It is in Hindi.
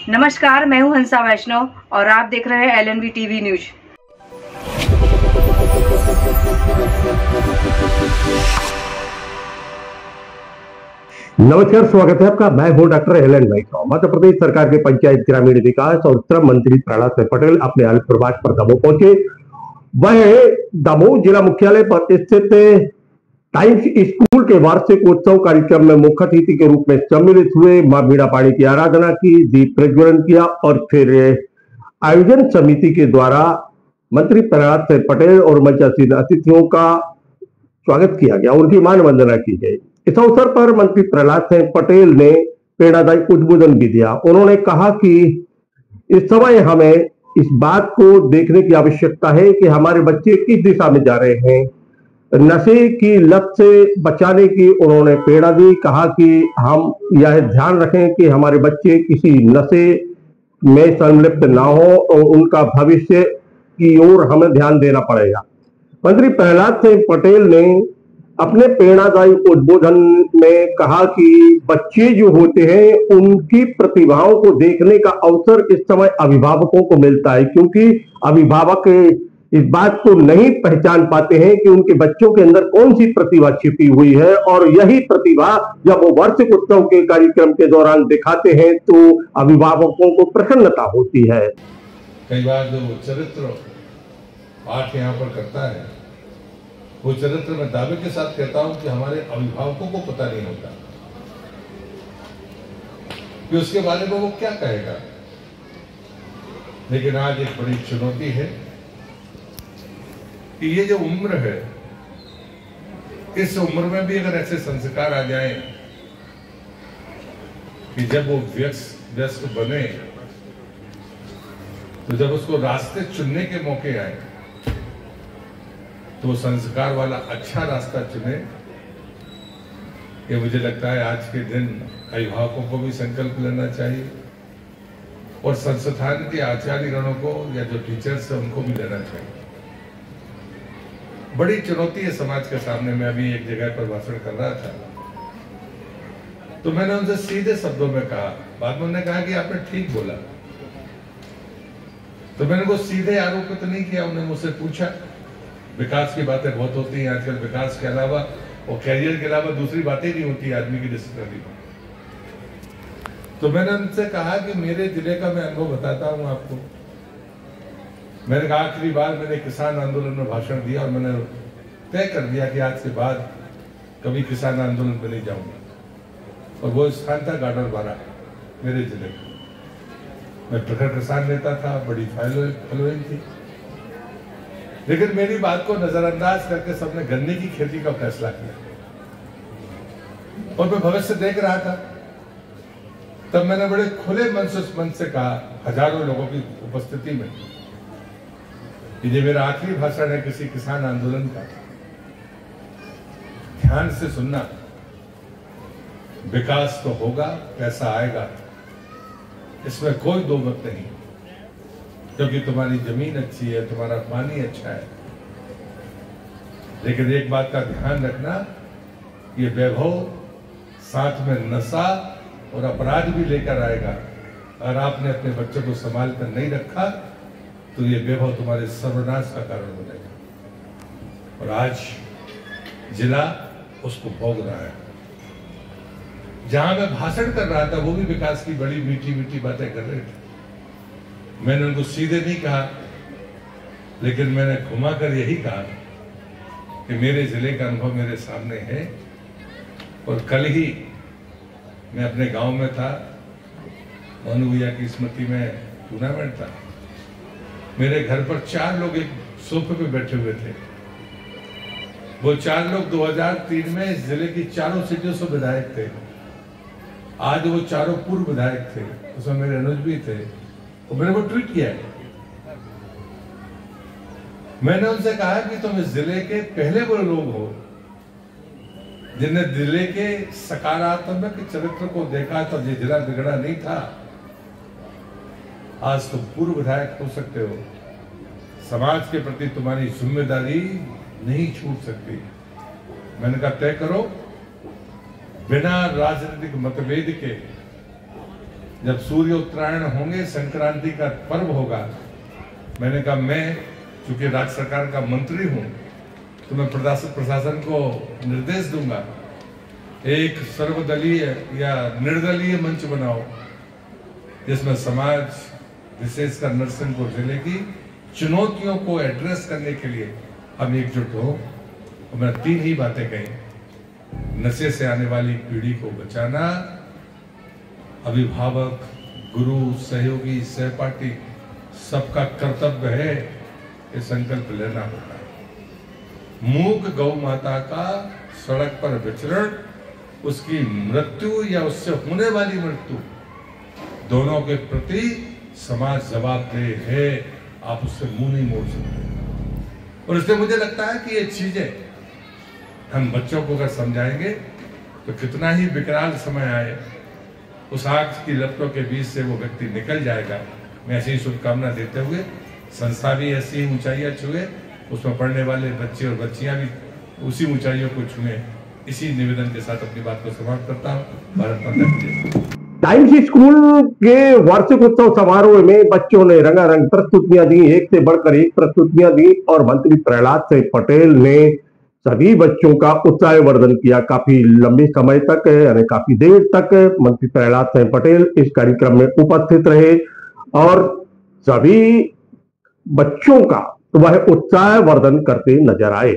नमस्कार, मैं हूं हंसा वैष्णव और आप देख रहे हैं LNV टीवी न्यूज। नमस्कार, स्वागत है आपका। मैं हूं डॉक्टर एलन वैष्णव। मध्य प्रदेश सरकार के पंचायत ग्रामीण विकास और श्रम मंत्री प्रहलाद सिंह पटेल अपने अलग प्रवास पर दमोह पहुंचे। वह दमोह जिला मुख्यालय पर स्थित टाइम्स स्कूल के वार्षिक उत्सव कार्यक्रम में मुख्य अतिथि के रूप में सम्मिलित हुए। मां बीड़ा पाणी की आराधना की, दीप प्रज्वलन किया और फिर आयोजन समिति के द्वारा मंत्री प्रहलाद सिंह पटेल और मंचासीन अतिथियों का स्वागत किया गया, उनकी मान वंदना की गई। इस अवसर पर मंत्री प्रहलाद सिंह पटेल ने प्रेरणादायी उद्बोधन भी दिया। उन्होंने कहा कि इस समय हमें इस बात को देखने की आवश्यकता है कि हमारे बच्चे किस दिशा में जा रहे हैं। नशे की लत से बचाने की उन्होंने प्रेरणा दी। कहा कि हम यह ध्यान रखें कि हमारे बच्चे किसी नशे में संलिप्त ना हो और उनका भविष्य की ओर हमें ध्यान देना पड़ेगा। मंत्री प्रहलाद सिंह पटेल ने अपने प्रेरणादायी उद्बोधन में कहा कि बच्चे जो होते हैं उनकी प्रतिभाओं को देखने का अवसर इस समय अभिभावकों को मिलता है, क्योंकि अभिभावक इस बात को नहीं पहचान पाते हैं कि उनके बच्चों के अंदर कौन सी प्रतिभा छिपी हुई है, और यही प्रतिभा जब वो वार्षिक उत्सव के कार्यक्रम के दौरान दिखाते हैं तो अभिभावकों को प्रसन्नता होती है। कई बार जो चरित्र पाठ यहाँ पर करता है, वो चरित्र में दावे के साथ कहता हूं कि हमारे अभिभावकों को पता नहीं होता कि उसके बारे में वो क्या कहेगा। लेकिन आज एक बड़ी चुनौती है कि ये जो उम्र है, इस उम्र में भी अगर ऐसे संस्कार आ जाएं कि जब वो व्यस्त बने, तो जब उसको रास्ते चुनने के मौके आए तो संस्कार वाला अच्छा रास्ता चुने। ये मुझे लगता है आज के दिन अभिभावकों को भी संकल्प लेना चाहिए और संस्थान के आचार्य गणों को या जो टीचर्स है उनको भी लेना चाहिए। बड़ी चुनौती है समाज के सामने। मैं अभी एक जगह पर भाषण कर रहा था तो मैंने उनसे सीधे शब्दों में कहा, बाद में उन्होंने कहा कि आपने ठीक बोला। तो मैंने को सीधे आरोपित नहीं किया। उन्होंने मुझसे पूछा, विकास की बातें बहुत होती हैं आजकल, विकास के अलावा और कैरियर के अलावा दूसरी बातें नहीं होती आदमी की डिस्कवरी में। तो मैंने उनसे कहा कि मेरे जिले का मैं अनुभव बताता हूं आपको। मैंने कहा आखिरी बार मैंने किसान आंदोलन में भाषण दिया और मैंने तय कर दिया कि आज के बाद कभी किसान आंदोलन में नहीं जाऊंगा। और वो स्थान था गाडर बारा, मेरे जिले का। मैं प्रखर किसान नेता था, बड़ी फॉलोइंग थी, लेकिन मेरी बात को नजरअंदाज करके सबने गन्ने की खेती का फैसला किया। और मैं भविष्य देख रहा था। तब मैंने बड़े खुले मन से कहा, हजारों लोगों की उपस्थिति में, कि ये मेरा आखिरी भाषण है किसी किसान आंदोलन का। ध्यान से सुनना, विकास तो होगा, पैसा आएगा, इसमें कोई दो मत नहीं, क्योंकि तुम्हारी जमीन अच्छी है, तुम्हारा पानी अच्छा है। लेकिन एक बात का ध्यान रखना, ये वैभव साथ में नशा और अपराध भी लेकर आएगा। अगर आपने अपने बच्चों को संभाल कर नहीं रखा तो ये वैभव तुम्हारे सर्वनाश का कारण हो जाएगा। और आज जिला उसको भोग रहा है। जहां मैं भाषण कर रहा था वो भी विकास की बड़ी मीठी मीठी बातें कर रहे थे। मैंने उनको सीधे नहीं कहा, लेकिन मैंने घुमाकर यही कहा कि मेरे जिले का अनुभव मेरे सामने है। और कल ही मैं अपने गांव में था, मनु भैया की स्मृति में टूर्नामेंट था। मेरे घर पर 4 लोग एक सोफे पे बैठे हुए थे। वो 4 लोग 2003 में इस जिले की 4 सीटों से विधायक थे। आज वो 4 पूर्व विधायक थे, उसमें मेरे अनुज भी थे। और मैंने वो ट्वीट किया है। मैंने उनसे कहा कि तुम इस जिले के पहले वो लोग हो जिन्हें जिले के सकारात्मक चरित्र को देखा तो ये जिला बिगड़ा नहीं था। आज तुम पूर्व विधायक हो सकते हो। समाज के प्रति तुम्हारी जिम्मेदारी नहीं छूट सकती। मैंने कहा तय करो, बिना राजनीतिक मतभेद के जब सूर्य उत्तरायण होंगे, संक्रांति का पर्व होगा, मैंने कहा मैं चूंकि राज्य सरकार का मंत्री हूं तो मैं प्रशासन को निर्देश दूंगा, एक सर्वदलीय या निर्दलीय मंच बनाओ जिसमें समाज, विशेषकर नरसिंहपुर जिले की चुनौतियों को एड्रेस करने के लिए हम एकजुट हो। और मैंने 3 ही बातें कही। नशे से आने वाली पीढ़ी को बचाना, अभिभावक, गुरु, सहयोगी, सहपाठी सबका कर्तव्य है, ये संकल्प लेना होगा। मूक गौ माता का सड़क पर विचरण, उसकी मृत्यु या उससे होने वाली मृत्यु, दोनों के प्रति समाज जवाबदेह है। आप उससे मुंह नहीं मोड़ सकते। और इसलिए मुझे लगता है कि ये चीजें हम बच्चों को अगर समझाएंगे तो कितना ही विकराल समय आए, उस आग की लपटों के बीच से वो व्यक्ति निकल जाएगा। मैं ऐसी शुभकामना देते हुए, संस्था भी ऐसी ऊंचाइयां छुए, उसमें पढ़ने वाले बच्चे और बच्चियां भी उसी ऊंचाइयों को छुए, इसी निवेदन के साथ अपनी बात को समाप्त करता हूं। भारत माता की जय। टाइम्स स्कूल के वार्षिक उत्सव समारोह में बच्चों ने रंगारंग प्रस्तुतियां दी, एक से बढ़कर एक प्रस्तुतियां दी और मंत्री प्रहलाद सिंह पटेल ने सभी बच्चों का उत्साहवर्धन किया। काफी लंबे समय तक यानी काफी देर तक मंत्री प्रहलाद सिंह पटेल इस कार्यक्रम में उपस्थित रहे और सभी बच्चों का वह उत्साहवर्धन करते नजर आए।